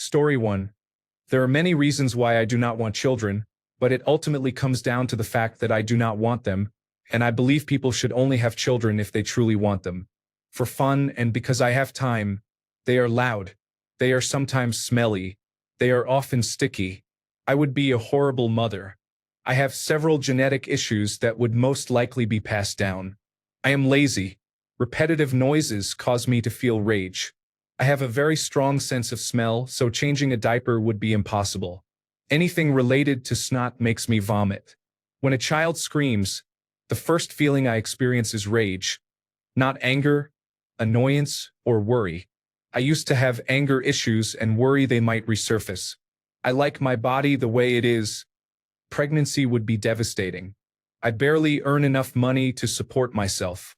Story 1. There are many reasons why I do not want children, but it ultimately comes down to the fact that I do not want them, and I believe people should only have children if they truly want them. For fun and because I have time. They are loud. They are sometimes smelly. They are often sticky. I would be a horrible mother. I have several genetic issues that would most likely be passed down. I am lazy. Repetitive noises cause me to feel rage. I have a very strong sense of smell, so changing a diaper would be impossible. Anything related to snot makes me vomit. When a child screams, the first feeling I experience is rage, not anger, annoyance, or worry. I used to have anger issues and worry they might resurface. I like my body the way it is. Pregnancy would be devastating. I barely earn enough money to support myself.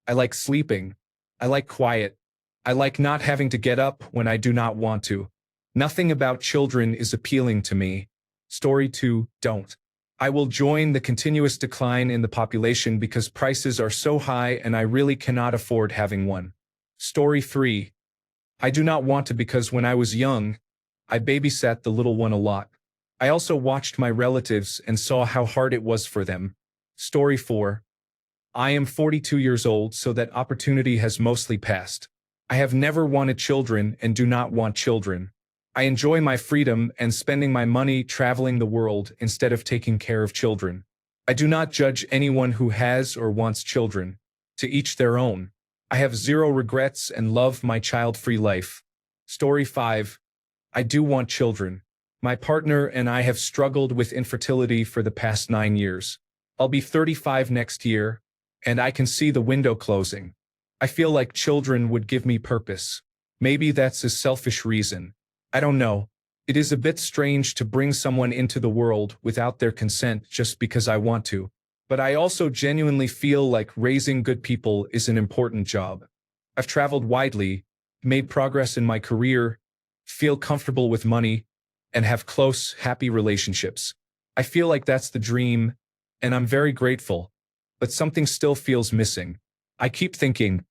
I like sleeping. I like quiet. I like not having to get up when I do not want to. Nothing about children is appealing to me. Story 2, don't. I will join the continuous decline in the population because prices are so high and I really cannot afford having one. Story 3. I do not want to because when I was young, I babysat the little one a lot. I also watched my relatives and saw how hard it was for them. Story 4. I am 42 years old, so that opportunity has mostly passed. I have never wanted children and do not want children. I enjoy my freedom and spending my money traveling the world instead of taking care of children. I do not judge anyone who has or wants children. To each their own. I have zero regrets and love my child-free life. Story 5. I do want children. My partner and I have struggled with infertility for the past 9 years. I'll be 35 next year, and I can see the window closing. I feel like children would give me purpose. Maybe that's a selfish reason. I don't know. It is a bit strange to bring someone into the world without their consent just because I want to. But I also genuinely feel like raising good people is an important job. I've traveled widely, made progress in my career, feel comfortable with money, and have close, happy relationships. I feel like that's the dream, and I'm very grateful. But something still feels missing. I keep thinking,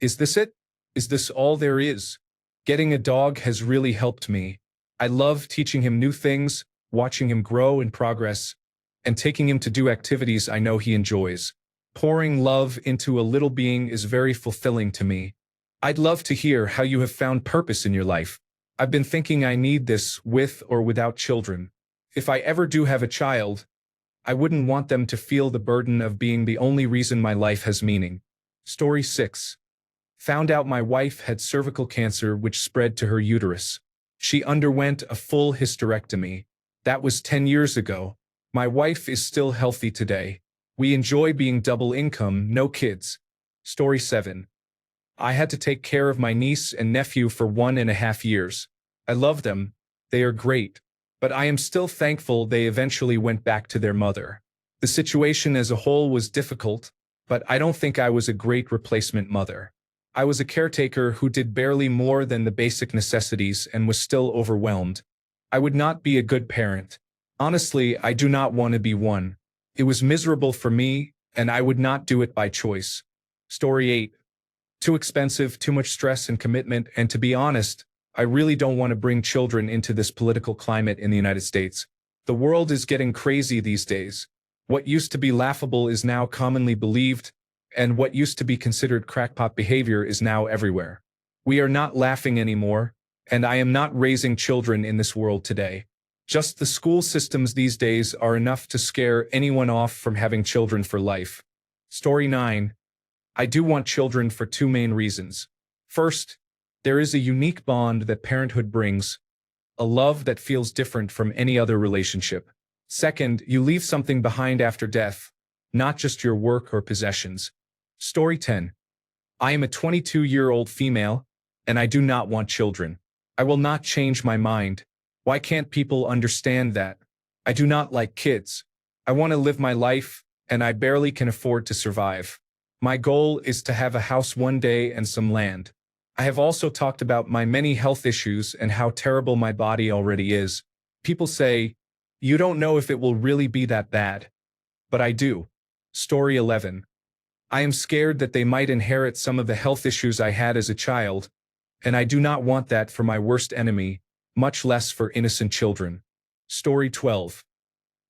is this it? Is this all there is? Getting a dog has really helped me. I love teaching him new things, watching him grow and progress, and taking him to do activities I know he enjoys. Pouring love into a little being is very fulfilling to me. I'd love to hear how you have found purpose in your life. I've been thinking I need this with or without children. If I ever do have a child, I wouldn't want them to feel the burden of being the only reason my life has meaning. Story 6. Found out my wife had cervical cancer which spread to her uterus. She underwent a full hysterectomy. That was 10 years ago. My wife is still healthy today. We enjoy being double income, no kids. Story 7. I had to take care of my niece and nephew for 1.5 years. I love them. They are great. But I am still thankful they eventually went back to their mother. The situation as a whole was difficult, but I don't think I was a great replacement mother. I was a caretaker who did barely more than the basic necessities and was still overwhelmed. I would not be a good parent. Honestly, I do not want to be one. It was miserable for me, and I would not do it by choice. Story 8. Too expensive, too much stress and commitment, and to be honest, I really don't want to bring children into this political climate in the United States. The world is getting crazy these days. What used to be laughable is now commonly believed, and what used to be considered crackpot behavior is now everywhere. We are not laughing anymore, and I am not raising children in this world today. Just the school systems these days are enough to scare anyone off from having children for life. Story 9. I do want children for 2 main reasons. First, there is a unique bond that parenthood brings, a love that feels different from any other relationship. Second, you leave something behind after death, not just your work or possessions. Story 10. I am a 22-year-old female, and I do not want children. I will not change my mind. Why can't people understand that? I do not like kids. I want to live my life, and I barely can afford to survive. My goal is to have a house one day and some land. I have also talked about my many health issues and how terrible my body already is. People say, you don't know if it will really be that bad. But I do. Story 11. I am scared that they might inherit some of the health issues I had as a child, and I do not want that for my worst enemy, much less for innocent children. Story 12.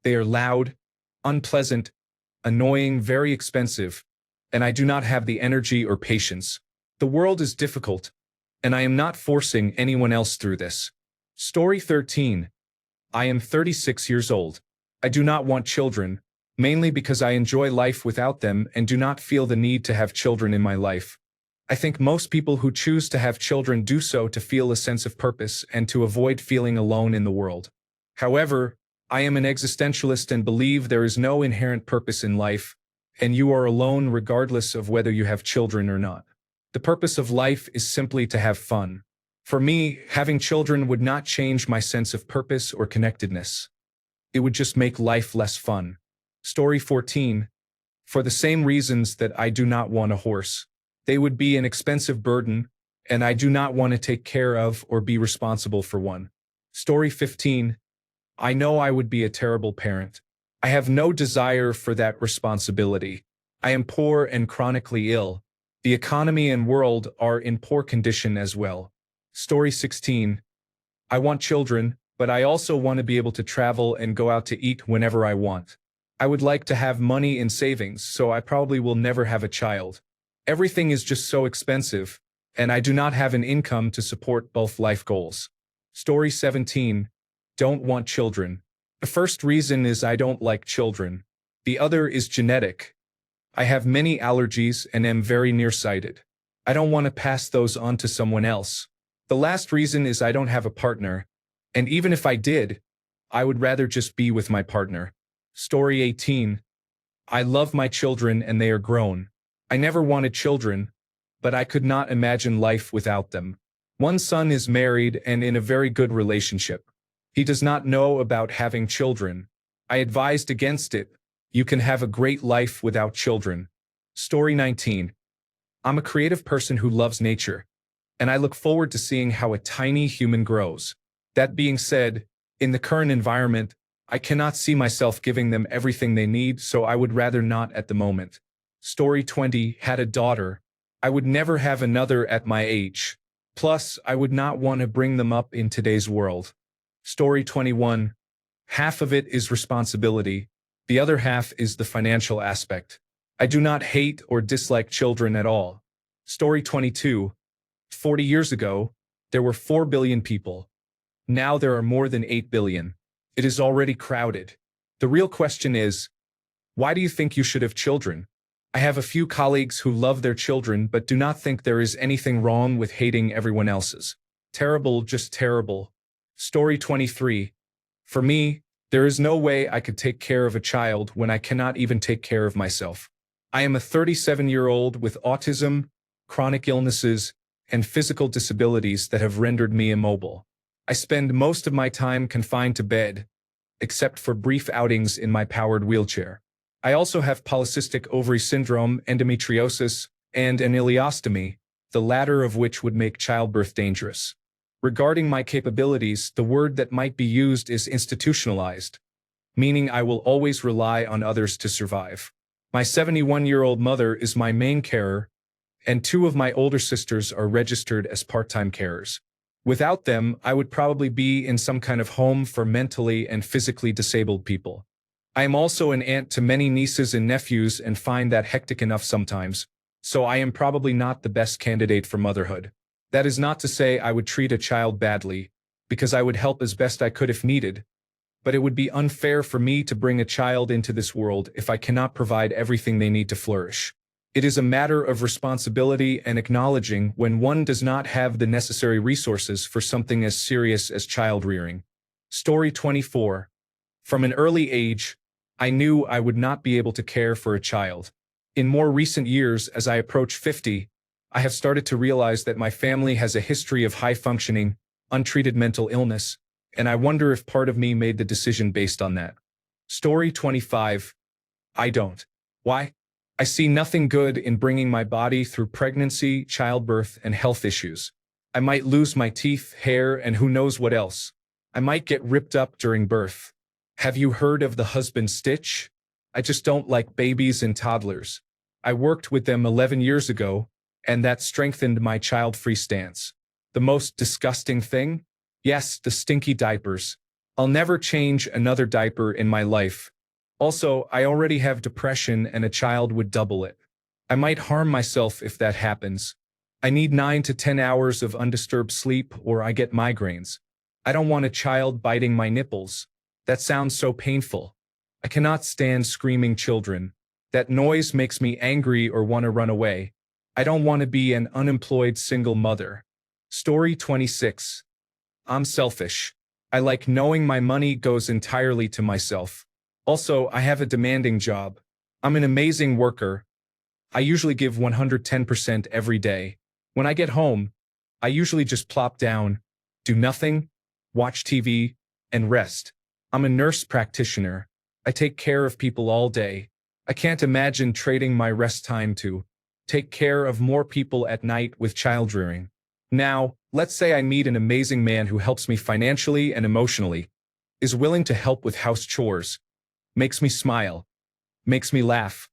They are loud, unpleasant, annoying, very expensive, and I do not have the energy or patience. The world is difficult, and I am not forcing anyone else through this. Story 13. I am 36 years old. I do not want children, mainly because I enjoy life without them and do not feel the need to have children in my life. I think most people who choose to have children do so to feel a sense of purpose and to avoid feeling alone in the world. However, I am an existentialist and believe there is no inherent purpose in life, and you are alone regardless of whether you have children or not. The purpose of life is simply to have fun. For me, having children would not change my sense of purpose or connectedness. It would just make life less fun. Story 14. For the same reasons that I do not want a horse. They would be an expensive burden, and I do not want to take care of or be responsible for one. Story 15. I know I would be a terrible parent. I have no desire for that responsibility. I am poor and chronically ill. The economy and world are in poor condition as well. Story 16. I want children, but I also want to be able to travel and go out to eat whenever I want. I would like to have money in savings, so I probably will never have a child. Everything is just so expensive, and I do not have an income to support both life goals. Story 17. Don't want children. The first reason is I don't like children. The other is genetic. I have many allergies and am very nearsighted. I don't want to pass those on to someone else. The last reason is I don't have a partner, and even if I did, I would rather just be with my partner. Story 18. I love my children and they are grown. I never wanted children, but I could not imagine life without them. One son is married and in a very good relationship. He does not know about having children. I advised against it. You can have a great life without children. Story 19. I'm a creative person who loves nature, and I look forward to seeing how a tiny human grows. That being said, in the current environment, I cannot see myself giving them everything they need, so I would rather not at the moment. Story 20. Had a daughter. I would never have another at my age. Plus, I would not want to bring them up in today's world. Story 21. Half of it is responsibility. The other half is the financial aspect. I do not hate or dislike children at all. Story 22. 40 years ago, there were 4 billion people. Now there are more than 8 billion. It is already crowded. The real question is, why do you think you should have children? I have a few colleagues who love their children but do not think there is anything wrong with hating everyone else's. Terrible, just terrible. Story 23. For me, there is no way I could take care of a child when I cannot even take care of myself. I am a 37-year-old with autism, chronic illnesses, and physical disabilities that have rendered me immobile. I spend most of my time confined to bed, except for brief outings in my powered wheelchair. I also have polycystic ovary syndrome, endometriosis, and an ileostomy, the latter of which would make childbirth dangerous. Regarding my capabilities, the word that might be used is institutionalized, meaning I will always rely on others to survive. My 71-year-old mother is my main carer, and 2 of my older sisters are registered as part-time carers. Without them, I would probably be in some kind of home for mentally and physically disabled people. I am also an aunt to many nieces and nephews and find that hectic enough sometimes, so I am probably not the best candidate for motherhood. That is not to say I would treat a child badly, because I would help as best I could if needed, but it would be unfair for me to bring a child into this world if I cannot provide everything they need to flourish. It is a matter of responsibility and acknowledging when one does not have the necessary resources for something as serious as child rearing. Story 24. From an early age, I knew I would not be able to care for a child. In more recent years, as I approach 50, I have started to realize that my family has a history of high-functioning, untreated mental illness, and I wonder if part of me made the decision based on that. Story 25. I don't. Why? I see nothing good in bringing my body through pregnancy, childbirth, and health issues. I might lose my teeth, hair, and who knows what else. I might get ripped up during birth. Have you heard of the husband stitch? I just don't like babies and toddlers. I worked with them 11 years ago, and that strengthened my child-free stance. The most disgusting thing? Yes, the stinky diapers. I'll never change another diaper in my life. Also, I already have depression and a child would double it. I might harm myself if that happens. I need 9 to 10 hours of undisturbed sleep or I get migraines. I don't want a child biting my nipples. That sounds so painful. I cannot stand screaming children. That noise makes me angry or want to run away. I don't want to be an unemployed single mother. Story 26. I'm selfish. I like knowing my money goes entirely to myself. Also, I have a demanding job. I'm an amazing worker. I usually give 110% every day. When I get home, I usually just plop down, do nothing, watch TV, and rest. I'm a nurse practitioner. I take care of people all day. I can't imagine trading my rest time to take care of more people at night with child rearing. Now, let's say I meet an amazing man who helps me financially and emotionally, is willing to help with house chores, makes me smile, makes me laugh,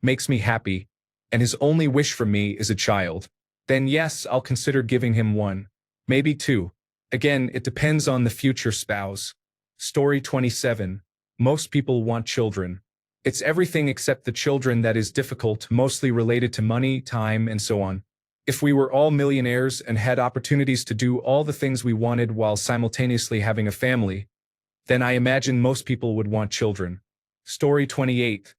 makes me happy, and his only wish for me is a child. Then yes, I'll consider giving him one, maybe two. Again, it depends on the future spouse. Story 27. Most people want children. It's everything except the children that is difficult, mostly related to money, time, and so on. If we were all millionaires and had opportunities to do all the things we wanted while simultaneously having a family, then I imagine most people would want children. Story 28.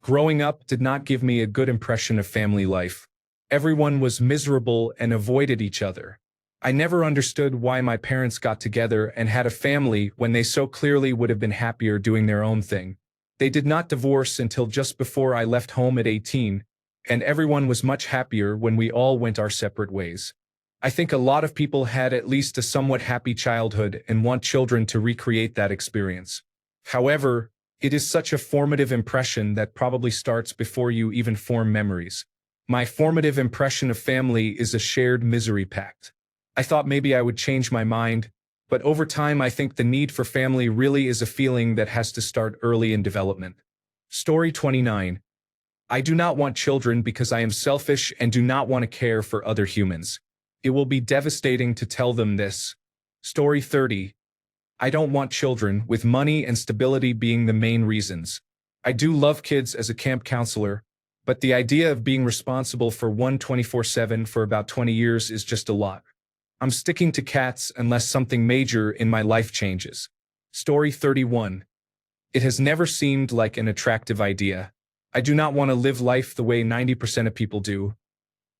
Growing up did not give me a good impression of family life. Everyone was miserable and avoided each other. I never understood why my parents got together and had a family when they so clearly would have been happier doing their own thing. They did not divorce until just before I left home at 18, and everyone was much happier when we all went our separate ways. I think a lot of people had at least a somewhat happy childhood and want children to recreate that experience. However, it is such a formative impression that probably starts before you even form memories. My formative impression of family is a shared misery pact. I thought maybe I would change my mind, but over time I think the need for family really is a feeling that has to start early in development. Story 29. I do not want children because I am selfish and do not want to care for other humans. It will be devastating to tell them this. Story 30. I don't want children, with money and stability being the main reasons. I do love kids as a camp counselor, but the idea of being responsible for one 24/7 for about 20 years is just a lot. I'm sticking to cats unless something major in my life changes. Story 31. It has never seemed like an attractive idea. I do not want to live life the way 90% of people do.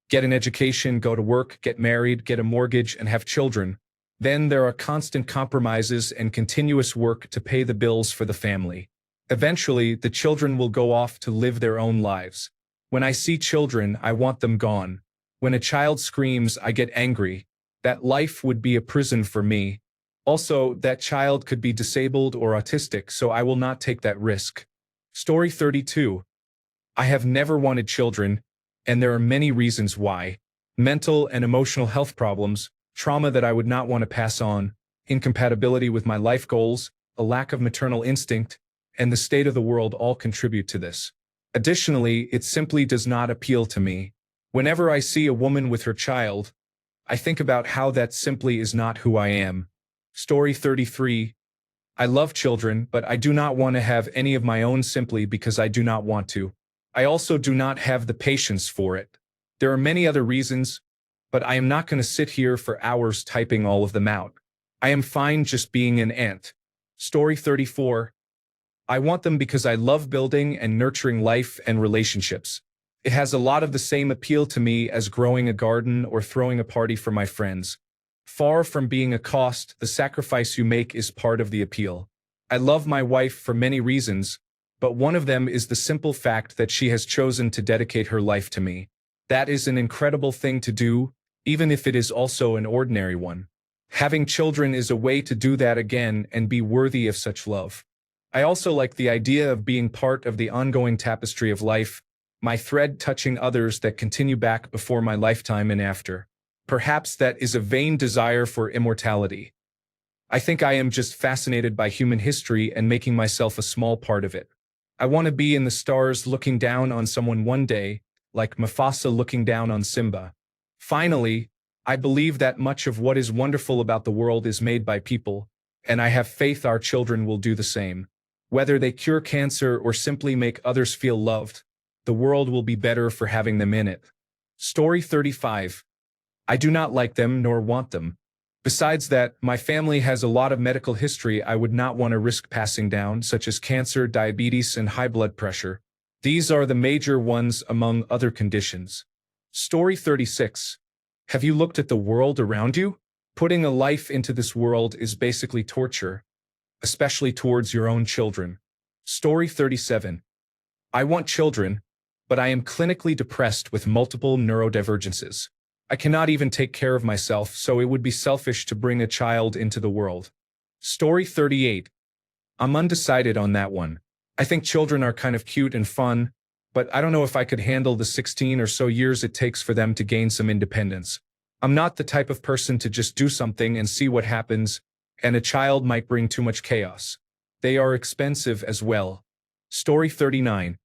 Get an education, go to work, get married, get a mortgage, and have children. Then there are constant compromises and continuous work to pay the bills for the family. Eventually, the children will go off to live their own lives. When I see children, I want them gone. When a child screams, I get angry. That life would be a prison for me. Also, that child could be disabled or autistic, so I will not take that risk. Story 32. I have never wanted children, and there are many reasons why. Mental and emotional health problems, trauma that I would not want to pass on, incompatibility with my life goals, a lack of maternal instinct, and the state of the world all contribute to this. Additionally, it simply does not appeal to me. Whenever I see a woman with her child, I think about how that simply is not who I am. Story 33. I love children, but I do not want to have any of my own simply because I do not want to. I also do not have the patience for it. There are many other reasons, but I am not going to sit here for hours typing all of them out. I am fine just being an ant. Story 34. I want them because I love building and nurturing life and relationships. It has a lot of the same appeal to me as growing a garden or throwing a party for my friends. Far from being a cost, the sacrifice you make is part of the appeal. I love my wife for many reasons, but one of them is the simple fact that she has chosen to dedicate her life to me. That is an incredible thing to do, even if it is also an ordinary one. Having children is a way to do that again and be worthy of such love. I also like the idea of being part of the ongoing tapestry of life, my thread touching others that continue back before my lifetime and after. Perhaps that is a vain desire for immortality. I think I am just fascinated by human history and making myself a small part of it. I want to be in the stars looking down on someone one day, like Mufasa looking down on Simba. Finally, I believe that much of what is wonderful about the world is made by people, and I have faith our children will do the same. Whether they cure cancer or simply make others feel loved, the world will be better for having them in it. Story 35. I do not like them nor want them. Besides that, my family has a lot of medical history I would not want to risk passing down, such as cancer, diabetes, and high blood pressure. These are the major ones among other conditions. Story 36. Have you looked at the world around you? Putting a life into this world is basically torture, especially towards your own children. Story 37. I want children, but I am clinically depressed with multiple neurodivergences. I cannot even take care of myself, so it would be selfish to bring a child into the world. Story 38. I'm undecided on that one. I think children are kind of cute and fun, but I don't know if I could handle the 16 or so years it takes for them to gain some independence. I'm not the type of person to just do something and see what happens, and a child might bring too much chaos. They are expensive as well. Story 39.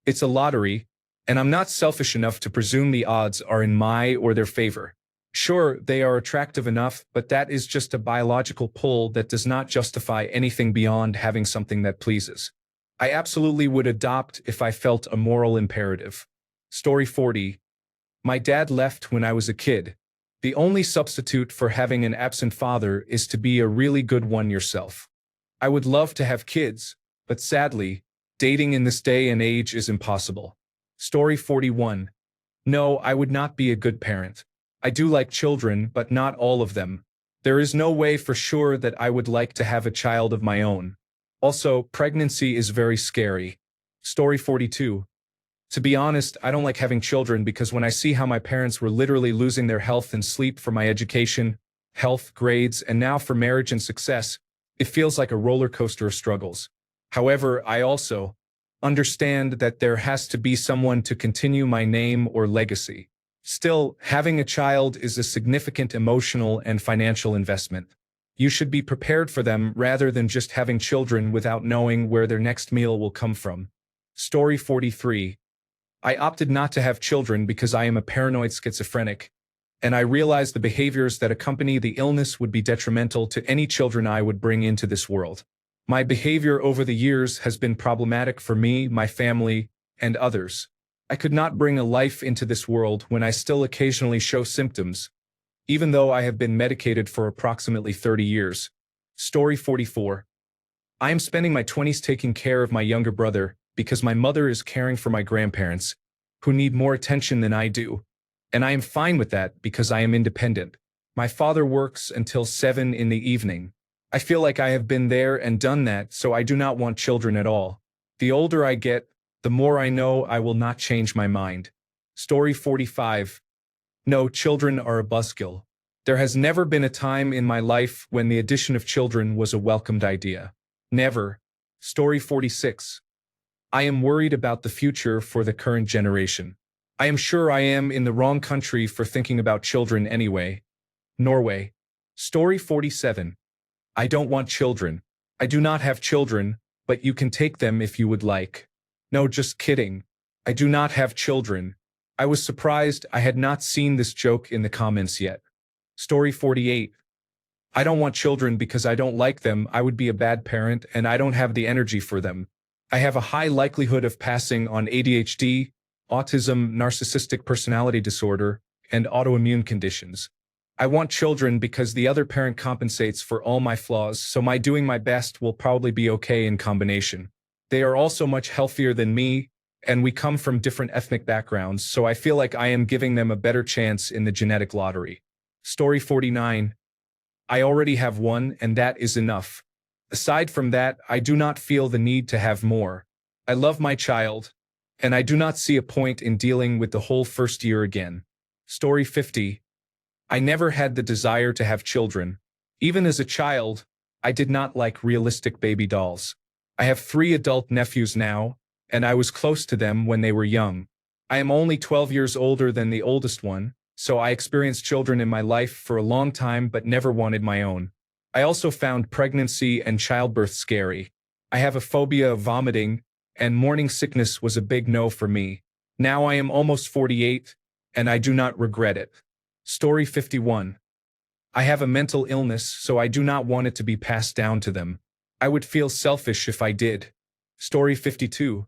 It's a lottery, and I'm not selfish enough to presume the odds are in my or their favor. Sure, they are attractive enough, but that is just a biological pull that does not justify anything beyond having something that pleases. I absolutely would adopt if I felt a moral imperative. Story 40. My dad left when I was a kid. The only substitute for having an absent father is to be a really good one yourself. I would love to have kids, but sadly, dating in this day and age is impossible. Story 41. No, I would not be a good parent. I do like children, but not all of them. There is no way for sure that I would like to have a child of my own. Also, pregnancy is very scary. Story 42. To be honest, I don't like having children because when I see how my parents were literally losing their health and sleep for my education, health, grades, and now for marriage and success, it feels like a roller coaster of struggles. However, I also understand that there has to be someone to continue my name or legacy. Still, having a child is a significant emotional and financial investment. You should be prepared for them rather than just having children without knowing where their next meal will come from. Story 43. I opted not to have children because I am a paranoid schizophrenic, and I realized the behaviors that accompany the illness would be detrimental to any children I would bring into this world. My behavior over the years has been problematic for me, my family, and others. I could not bring a life into this world when I still occasionally show symptoms, even though I have been medicated for approximately 30 years. Story 44. I am spending my 20s taking care of my younger brother because my mother is caring for my grandparents, who need more attention than I do, and I am fine with that because I am independent. My father works until 7 in the evening. I feel like I have been there and done that, so I do not want children at all. The older I get, the more I know I will not change my mind. Story 45. No, children are a buzzkill. There has never been a time in my life when the addition of children was a welcomed idea. Never. Story 46. I am worried about the future for the current generation. I am sure I am in the wrong country for thinking about children anyway. Norway. Story 47. I don't want children. I do not have children, but you can take them if you would like. No, just kidding. I do not have children. I was surprised I had not seen this joke in the comments yet. Story 48. I don't want children because I don't like them. I would be a bad parent and I don't have the energy for them. I have a high likelihood of passing on ADHD, autism, narcissistic personality disorder, and autoimmune conditions. I want children because the other parent compensates for all my flaws, so my doing my best will probably be okay in combination. They are also much healthier than me, and we come from different ethnic backgrounds, so I feel like I am giving them a better chance in the genetic lottery. Story 49. I already have one, and that is enough. Aside from that, I do not feel the need to have more. I love my child, and I do not see a point in dealing with the whole first year again. Story 50. I never had the desire to have children. Even as a child, I did not like realistic baby dolls. I have 3 adult nephews now, and I was close to them when they were young. I am only 12 years older than the oldest one, so I experienced children in my life for a long time but never wanted my own. I also found pregnancy and childbirth scary. I have a phobia of vomiting, and morning sickness was a big no for me. Now I am almost 48, and I do not regret it. Story 51. I have a mental illness, so I do not want it to be passed down to them. I would feel selfish if I did. Story 52.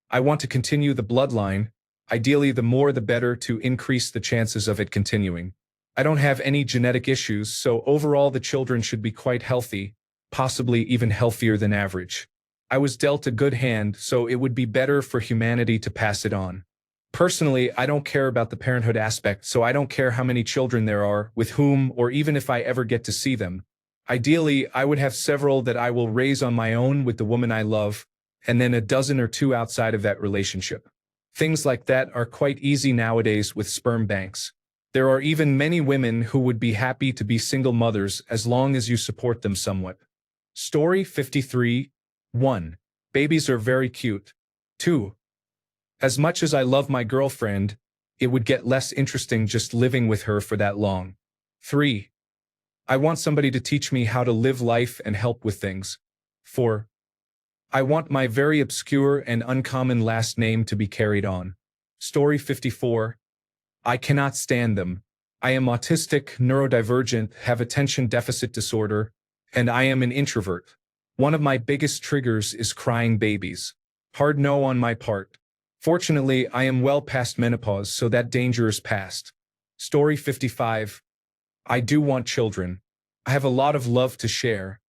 I want to continue the bloodline, ideally the more the better to increase the chances of it continuing. I don't have any genetic issues, so overall the children should be quite healthy, possibly even healthier than average. I was dealt a good hand, so it would be better for humanity to pass it on. Personally, I don't care about the parenthood aspect, so I don't care how many children there are, with whom, or even if I ever get to see them. Ideally, I would have several that I will raise on my own with the woman I love, and then a dozen or two outside of that relationship. Things like that are quite easy nowadays with sperm banks. There are even many women who would be happy to be single mothers as long as you support them somewhat. Story 53. 1. Babies are very cute. 2. As much as I love my girlfriend, it would get less interesting just living with her for that long. 3. I want somebody to teach me how to live life and help with things. 4. I want my very obscure and uncommon last name to be carried on. Story 54. I cannot stand them. I am autistic, neurodivergent, have attention deficit disorder, and I am an introvert. One of my biggest triggers is crying babies. Hard no on my part. Fortunately, I am well past menopause, so that danger is past. Story 55. I do want children. I have a lot of love to share.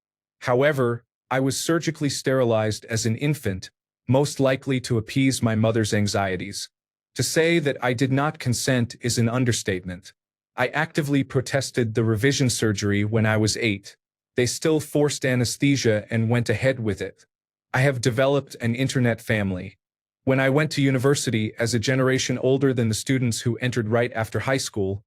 However, I was surgically sterilized as an infant, most likely to appease my mother's anxieties. To say that I did not consent is an understatement. I actively protested the revision surgery when I was 8. They still forced anesthesia and went ahead with it. I have developed an internet family. When I went to university as a generation older than the students who entered right after high school,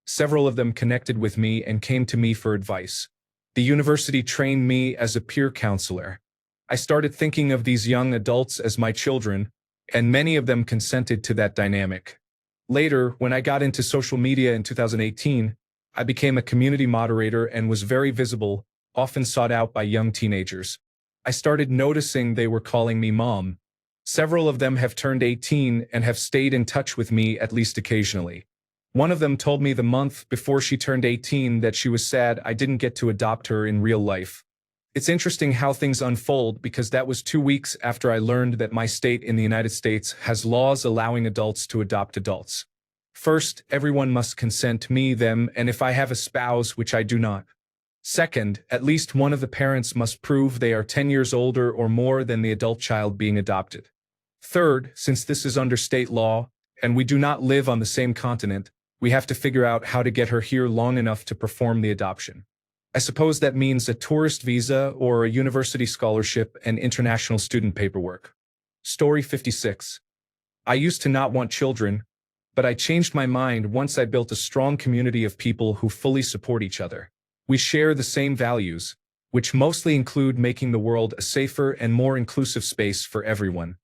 several of them connected with me and came to me for advice. The university trained me as a peer counselor. I started thinking of these young adults as my children, and many of them consented to that dynamic. Later, when I got into social media in 2018, I became a community moderator and was very visible, often sought out by young teenagers. I started noticing they were calling me mom. Several of them have turned 18 and have stayed in touch with me at least occasionally. One of them told me the month before she turned 18 that she was sad I didn't get to adopt her in real life. It's interesting how things unfold because that was 2 weeks after I learned that my state in the United States has laws allowing adults to adopt adults. First, everyone must consent, me, them, and if I have a spouse, which I do not. Second, at least one of the parents must prove they are 10 years older or more than the adult child being adopted. Third, since this is under state law, and we do not live on the same continent, we have to figure out how to get her here long enough to perform the adoption. I suppose that means a tourist visa or a university scholarship and international student paperwork. Story 56. I used to not want children, but I changed my mind once I built a strong community of people who fully support each other. We share the same values, which mostly include making the world a safer and more inclusive space for everyone.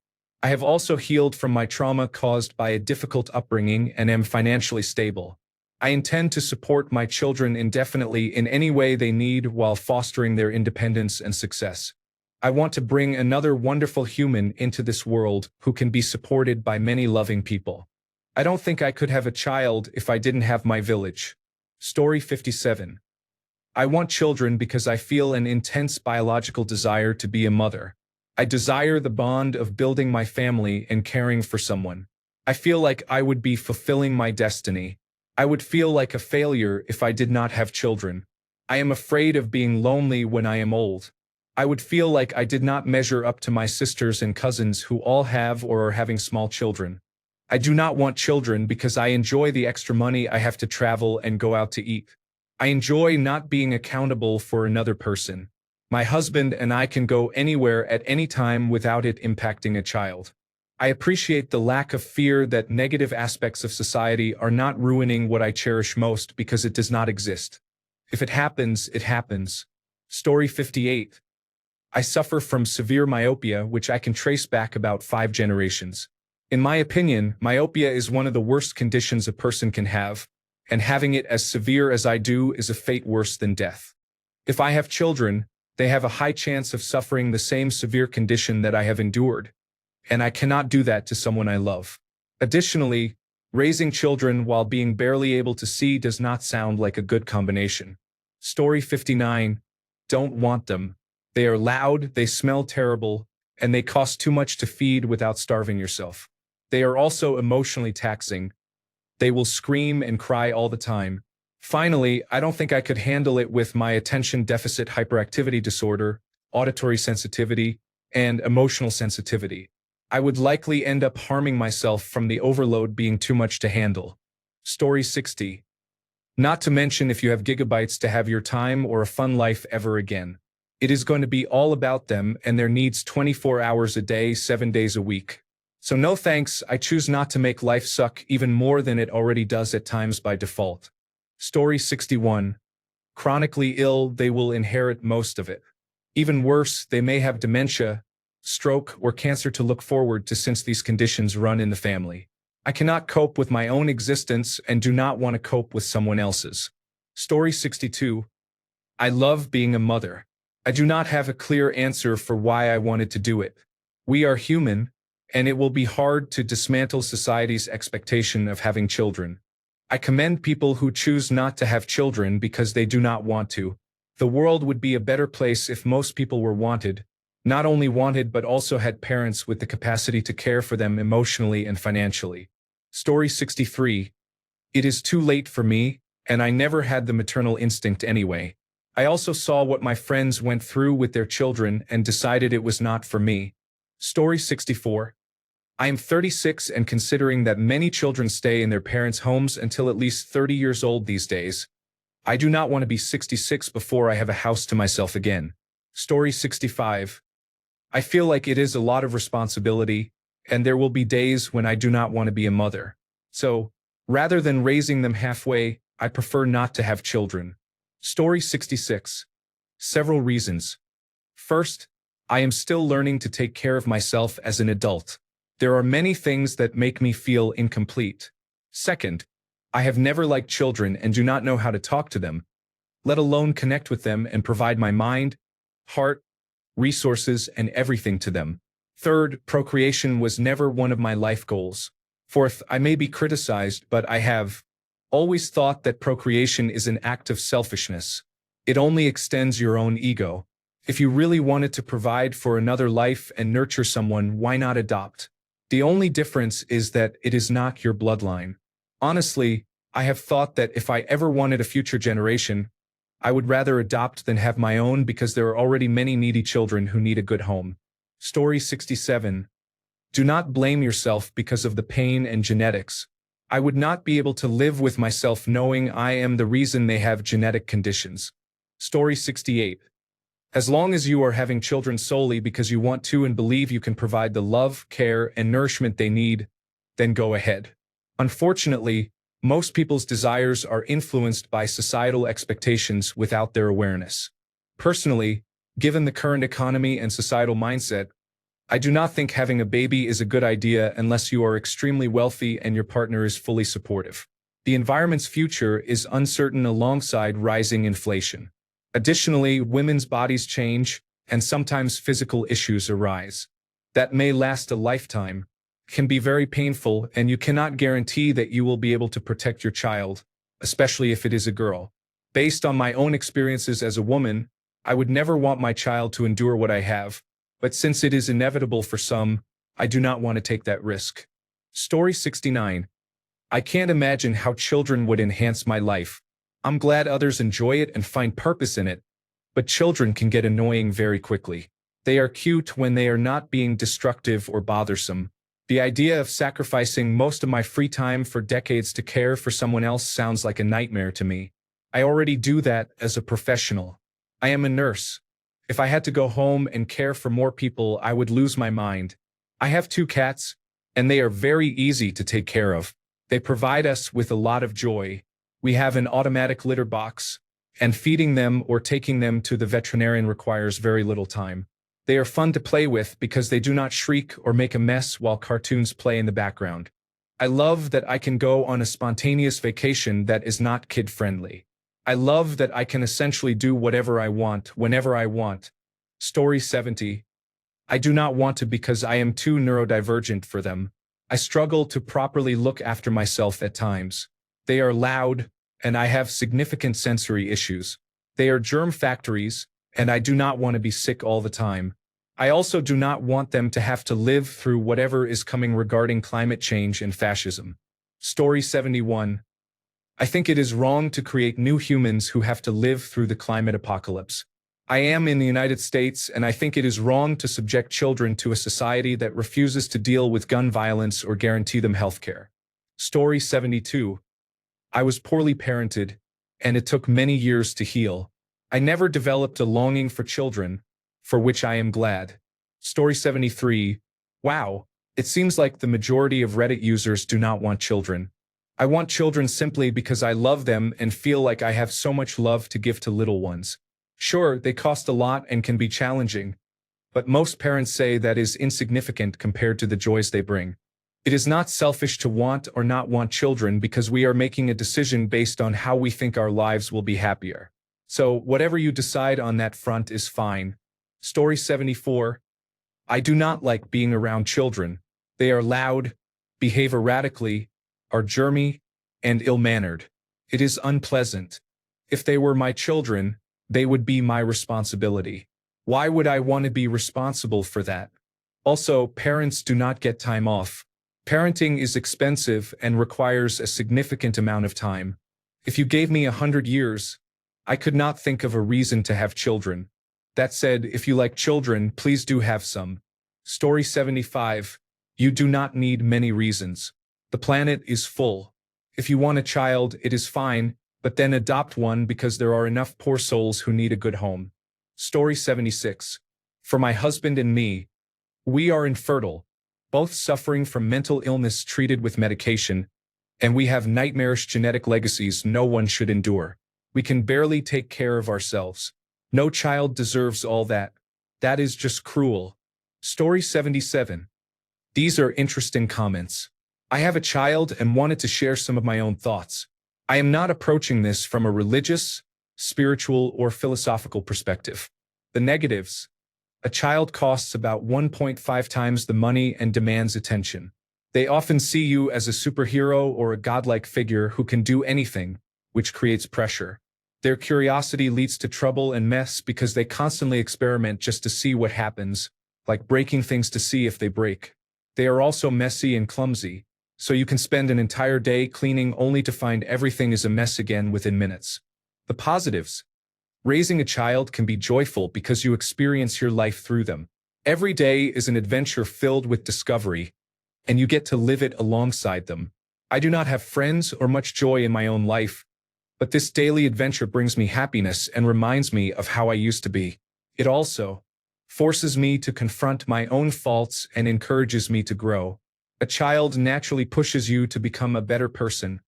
I have also healed from my trauma caused by a difficult upbringing and am financially stable. I intend to support my children indefinitely in any way they need while fostering their independence and success. I want to bring another wonderful human into this world who can be supported by many loving people. I don't think I could have a child if I didn't have my village. Story 57. I want children because I feel an intense biological desire to be a mother. I desire the bond of building my family and caring for someone. I feel like I would be fulfilling my destiny. I would feel like a failure if I did not have children. I am afraid of being lonely when I am old. I would feel like I did not measure up to my sisters and cousins who all have or are having small children. I do not want children because I enjoy the extra money I have to travel and go out to eat. I enjoy not being accountable for another person. My husband and I can go anywhere at any time without it impacting a child. I appreciate the lack of fear that negative aspects of society are not ruining what I cherish most because it does not exist. If it happens, it happens. Story 58. I suffer from severe myopia, which I can trace back about 5 generations. In my opinion, myopia is one of the worst conditions a person can have, and having it as severe as I do is a fate worse than death. If I have children, they have a high chance of suffering the same severe condition that I have endured, and I cannot do that to someone I love. Additionally, Raising children while being barely able to see does not sound like a good combination. Story 59. Don't want them. They are loud, they smell terrible, and they cost too much to feed without starving yourself. They are also emotionally taxing. They will scream and cry all the time. Finally, I don't think I could handle it with my attention deficit hyperactivity disorder, auditory sensitivity, and emotional sensitivity. I would likely end up harming myself from the overload being too much to handle. Story 60. Not to mention if you have gigabytes to have your time or a fun life ever again. It is going to be all about them and their needs 24 hours a day, 7 days a week. So no thanks, I choose not to make life suck even more than it already does at times by default. Story 61. Chronically ill, they will inherit most of it. Even worse, they may have dementia, stroke, or cancer to look forward to since these conditions run in the family. I cannot cope with my own existence and do not want to cope with someone else's. Story 62. I love being a mother. I do not have a clear answer for why I wanted to do it. We are human, and it will be hard to dismantle society's expectation of having children. I commend people who choose not to have children because they do not want to. The world would be a better place if most people were wanted, not only wanted but also had parents with the capacity to care for them emotionally and financially. Story 63. It is too late for me, and I never had the maternal instinct anyway. I also saw what my friends went through with their children and decided it was not for me. Story 64. I am 36 and considering that many children stay in their parents' homes until at least 30 years old these days. I do not want to be 66 before I have a house to myself again. Story 65. I feel like it is a lot of responsibility, and there will be days when I do not want to be a mother. So, rather than raising them halfway, I prefer not to have children. Story 66. Several reasons. First, I am still learning to take care of myself as an adult. There are many things that make me feel incomplete. Second, I have never liked children and do not know how to talk to them, let alone connect with them and provide my mind, heart, resources, and everything to them. Third, procreation was never one of my life goals. Fourth, I may be criticized, but I have always thought that procreation is an act of selfishness. It only extends your own ego. If you really wanted to provide for another life and nurture someone, why not adopt? The only difference is that it is not your bloodline. Honestly, I have thought that if I ever wanted a future generation, I would rather adopt than have my own because there are already many needy children who need a good home. Story 67. Do not blame yourself because of the pain and genetics. I would not be able to live with myself knowing I am the reason they have genetic conditions. Story 68. As long as you are having children solely because you want to and believe you can provide the love, care, and nourishment they need, then go ahead. Unfortunately, most people's desires are influenced by societal expectations without their awareness. Personally, given the current economy and societal mindset, I do not think having a baby is a good idea unless you are extremely wealthy and your partner is fully supportive. The environment's future is uncertain alongside rising inflation. Additionally, women's bodies change, and sometimes physical issues arise. That may last a lifetime, can be very painful, and you cannot guarantee that you will be able to protect your child, especially if it is a girl. Based on my own experiences as a woman, I would never want my child to endure what I have, but since it is inevitable for some, I do not want to take that risk. Story 69. I can't imagine how children would enhance my life. I'm glad others enjoy it and find purpose in it, but children can get annoying very quickly. They are cute when they are not being destructive or bothersome. The idea of sacrificing most of my free time for decades to care for someone else sounds like a nightmare to me. I already do that as a professional. I am a nurse. If I had to go home and care for more people, I would lose my mind. I have 2 cats, and they are very easy to take care of. They provide us with a lot of joy. We have an automatic litter box, and feeding them or taking them to the veterinarian requires very little time. They are fun to play with because they do not shriek or make a mess while cartoons play in the background. I love that I can go on a spontaneous vacation that is not kid-friendly. I love that I can essentially do whatever I want, whenever I want. Story 70. I do not want to because I am too neurodivergent for them. I struggle to properly look after myself at times. They are loud, and I have significant sensory issues. They are germ factories, and I do not want to be sick all the time. I also do not want them to have to live through whatever is coming regarding climate change and fascism. Story 71. I think it is wrong to create new humans who have to live through the climate apocalypse. I am in the United States, and I think it is wrong to subject children to a society that refuses to deal with gun violence or guarantee them health care. Story 72. I was poorly parented, and it took many years to heal. I never developed a longing for children, for which I am glad. Story 73. Wow, it seems like the majority of Reddit users do not want children. I want children simply because I love them and feel like I have so much love to give to little ones. Sure, they cost a lot and can be challenging, but most parents say that is insignificant compared to the joys they bring. It is not selfish to want or not want children because we are making a decision based on how we think our lives will be happier. So, whatever you decide on that front is fine. Story 74. I do not like being around children. They are loud, behave erratically, are germy, and ill-mannered. It is unpleasant. If they were my children, they would be my responsibility. Why would I want to be responsible for that? Also, parents do not get time off. Parenting is expensive and requires a significant amount of time. If you gave me 100 years, I could not think of a reason to have children. That said, if you like children, please do have some. Story 75. You do not need many reasons. The planet is full. If you want a child, it is fine, but then adopt one because there are enough poor souls who need a good home. Story 76. For my husband and me, we are infertile, both suffering from mental illness treated with medication, and we have nightmarish genetic legacies no one should endure. We can barely take care of ourselves. No child deserves all that. That is just cruel. Story 77. These are interesting comments. I have a child and wanted to share some of my own thoughts. I am not approaching this from a religious, spiritual, or philosophical perspective. The negatives. A child costs about 1.5 times the money and demands attention. They often see you as a superhero or a godlike figure who can do anything, which creates pressure. Their curiosity leads to trouble and mess because they constantly experiment just to see what happens, like breaking things to see if they break. They are also messy and clumsy, so you can spend an entire day cleaning only to find everything is a mess again within minutes. The positives. Raising a child can be joyful because you experience your life through them. Every day is an adventure filled with discovery, and you get to live it alongside them. I do not have friends or much joy in my own life, but this daily adventure brings me happiness and reminds me of how I used to be. It also forces me to confront my own faults and encourages me to grow. A child naturally pushes you to become a better person,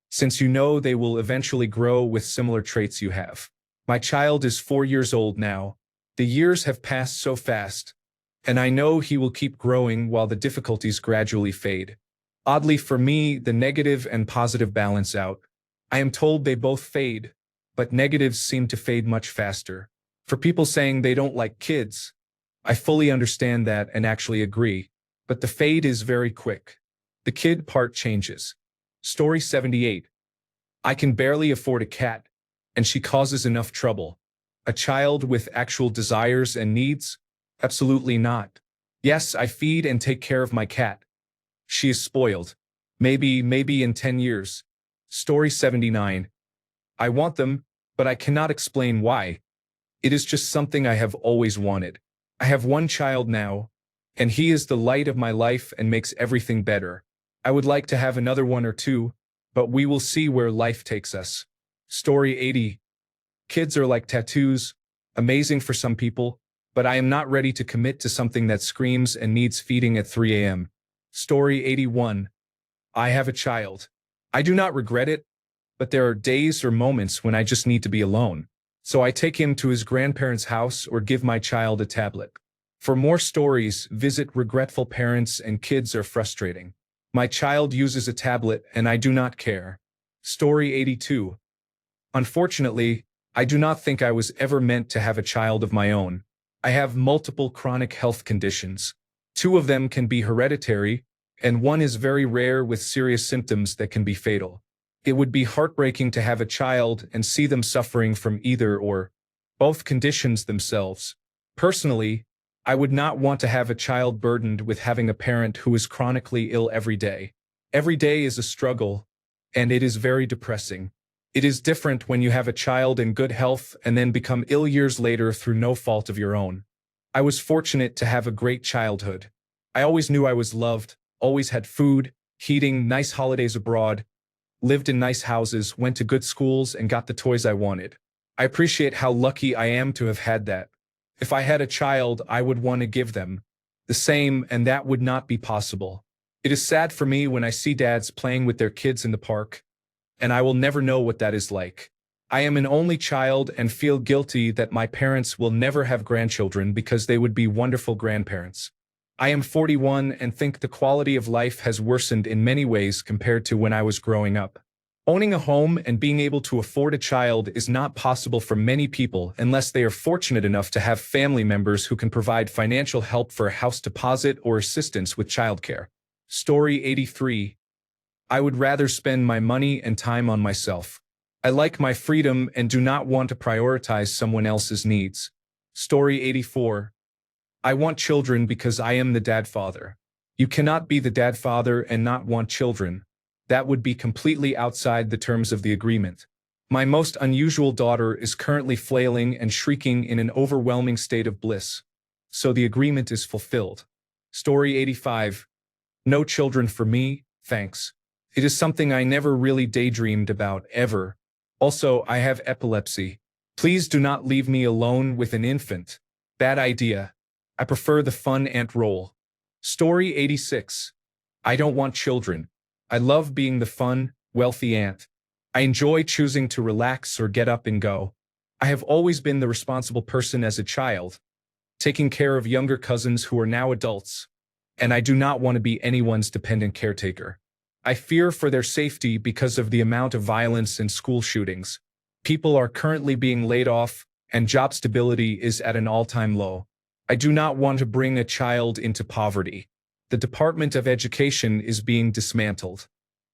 since you know they will eventually grow with similar traits you have. My child is 4 years old now. The years have passed so fast, and I know he will keep growing while the difficulties gradually fade. Oddly for me, the negative and positive balance out. I am told they both fade, but negatives seem to fade much faster. For people saying they don't like kids, I fully understand that and actually agree, but the fade is very quick. The kid part changes. Story 78. I can barely afford a cat, and she causes enough trouble. A child with actual desires and needs? Absolutely not. Yes, I feed and take care of my cat. She is spoiled. Maybe in 10 years. Story 79. I want them, but I cannot explain why. It is just something I have always wanted. I have one child now, and he is the light of my life and makes everything better. I would like to have another one or two, but we will see where life takes us. Story 80. Kids are like tattoos, amazing for some people, but I am not ready to commit to something that screams and needs feeding at 3 a.m. Story 81. I have a child. I do not regret it, but there are days or moments when I just need to be alone. So I take him to his grandparents' house or give my child a tablet. For more stories, visit Regretful Parents and Kids Are Frustrating. My child uses a tablet and I do not care. Story 82. Unfortunately, I do not think I was ever meant to have a child of my own. I have multiple chronic health conditions. 2 of them can be hereditary, and one is very rare with serious symptoms that can be fatal. It would be heartbreaking to have a child and see them suffering from either or both conditions themselves. Personally, I would not want to have a child burdened with having a parent who is chronically ill every day. Every day is a struggle, and it is very depressing. It is different when you have a child in good health and then become ill years later through no fault of your own. I was fortunate to have a great childhood. I always knew I was loved, always had food, heating, nice holidays abroad, lived in nice houses, went to good schools, and got the toys I wanted. I appreciate how lucky I am to have had that. If I had a child, I would want to give them the same, and that would not be possible. It is sad for me when I see dads playing with their kids in the park, and I will never know what that is like. I am an only child and feel guilty that my parents will never have grandchildren because they would be wonderful grandparents. I am 41 and think the quality of life has worsened in many ways compared to when I was growing up. Owning a home and being able to afford a child is not possible for many people unless they are fortunate enough to have family members who can provide financial help for a house deposit or assistance with childcare. Story 83. I would rather spend my money and time on myself. I like my freedom and do not want to prioritize someone else's needs. Story 84. I want children because I am the dad-father. You cannot be the dad-father and not want children. That would be completely outside the terms of the agreement. My most unusual daughter is currently flailing and shrieking in an overwhelming state of bliss. So the agreement is fulfilled. Story 85. No children for me, thanks. It is something I never really daydreamed about, ever. Also, I have epilepsy. Please do not leave me alone with an infant. Bad idea. I prefer the fun aunt role. Story 86. I don't want children. I love being the fun, wealthy aunt. I enjoy choosing to relax or get up and go. I have always been the responsible person as a child, taking care of younger cousins who are now adults, and I do not want to be anyone's dependent caretaker. I fear for their safety because of the amount of violence and school shootings. People are currently being laid off, and job stability is at an all-time low. I do not want to bring a child into poverty. The Department of Education is being dismantled.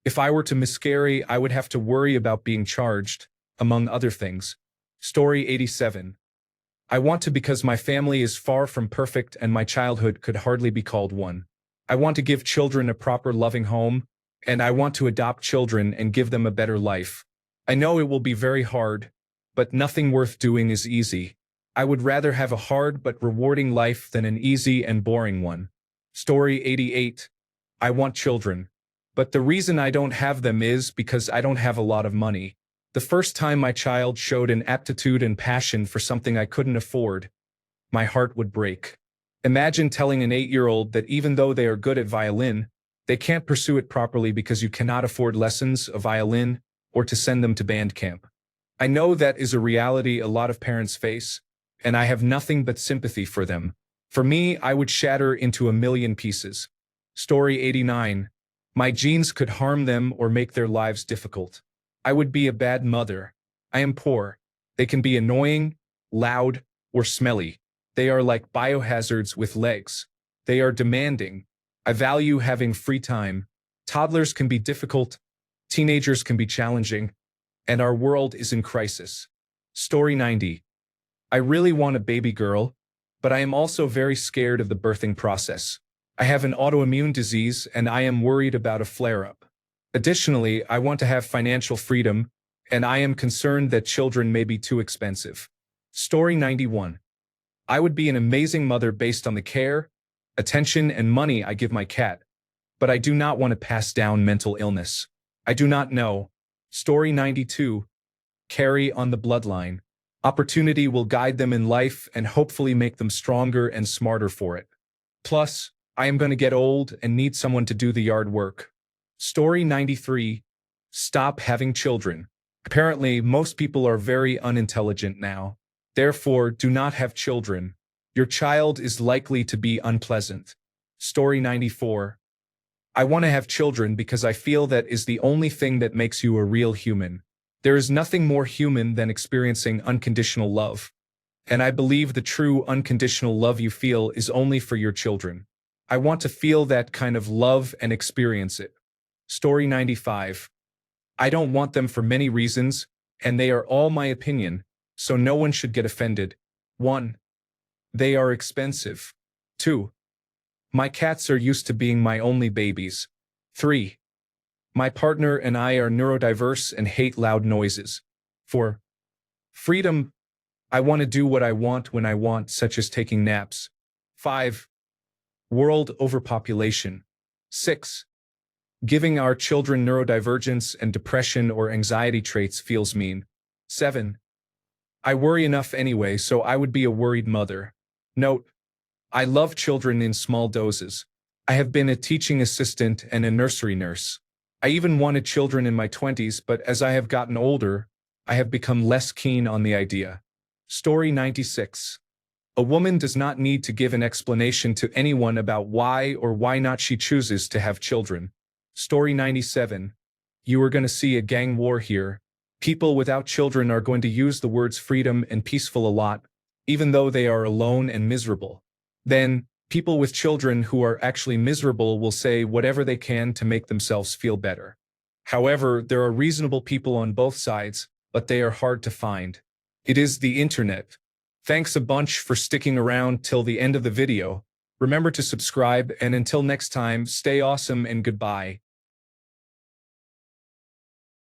If I were to miscarry, I would have to worry about being charged, among other things. Story 87. I want to because my family is far from perfect and my childhood could hardly be called one. I want to give children a proper loving home, and I want to adopt children and give them a better life. I know it will be very hard, but nothing worth doing is easy. I would rather have a hard but rewarding life than an easy and boring one. Story 88. I want children. But the reason I don't have them is because I don't have a lot of money. The first time my child showed an aptitude and passion for something I couldn't afford, my heart would break. Imagine telling an 8-year-old that even though they are good at violin, they can't pursue it properly because you cannot afford lessons of violin or to send them to band camp. I know that is a reality a lot of parents face, and I have nothing but sympathy for them. For me, I would shatter into a million pieces. Story 89. My genes could harm them or make their lives difficult. I would be a bad mother. I am poor. They can be annoying, loud, or smelly. They are like biohazards with legs. They are demanding. I value having free time. Toddlers can be difficult. Teenagers can be challenging. And our world is in crisis. Story 90. I really want a baby girl, but I am also very scared of the birthing process. I have an autoimmune disease and I am worried about a flare-up. Additionally, I want to have financial freedom, and I am concerned that children may be too expensive. Story 91. I would be an amazing mother based on the care, attention, and money I give my cat, but I do not want to pass down mental illness. I do not know. Story 92. Carry on the bloodline. Opportunity will guide them in life and hopefully make them stronger and smarter for it. Plus, I am going to get old and need someone to do the yard work. Story 93. Stop having children. Apparently, most people are very unintelligent now. Therefore, do not have children. Your child is likely to be unpleasant. Story 94. I want to have children because I feel that is the only thing that makes you a real human. There is nothing more human than experiencing unconditional love. And I believe the true unconditional love you feel is only for your children. I want to feel that kind of love and experience it. Story 95. I don't want them for many reasons, and they are all my opinion, so no one should get offended. 1. They are expensive. 2. My cats are used to being my only babies. 3. My partner and I are neurodiverse and hate loud noises. 4. Freedom. I want to do what I want when I want, such as taking naps. 5. World overpopulation. 6. Giving our children neurodivergence and depression or anxiety traits feels mean. 7. I worry enough anyway, so I would be a worried mother. Note: I love children in small doses. I have been a teaching assistant and a nursery nurse. I even wanted children in my 20s, but as I have gotten older, I have become less keen on the idea. Story 96. A woman does not need to give an explanation to anyone about why or why not she chooses to have children. Story 97. You are going to see a gang war here. People without children are going to use the words freedom and peaceful a lot, even though they are alone and miserable. Then, people with children who are actually miserable will say whatever they can to make themselves feel better. However, there are reasonable people on both sides, but they are hard to find. It is the internet. Thanks a bunch for sticking around till the end of the video. Remember to subscribe, and until next time, stay awesome and goodbye.